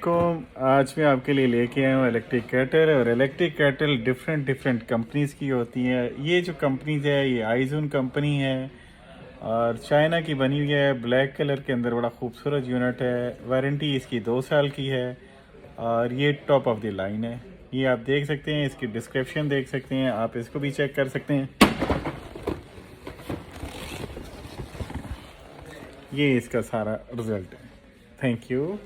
को आज मैं आपके लिए लेके आया हूँ इलेक्ट्रिक केटल। और इलेक्ट्रिक केटल डिफरेंट कंपनीज की होती है। ये जो कंपनीज है ये आइजून कंपनी है और चाइना की बनी हुई है। ब्लैक कलर के अंदर बड़ा खूबसूरत यूनिट है। वारंटी इसकी 2 साल की है और ये टॉप ऑफ द लाइन है। ये आप देख सकते हैं, इसकी डिस्क्रिप्शन देख सकते हैं, आप इसको भी चेक कर सकते हैं। ये इसका सारा रिजल्ट है। Thank you.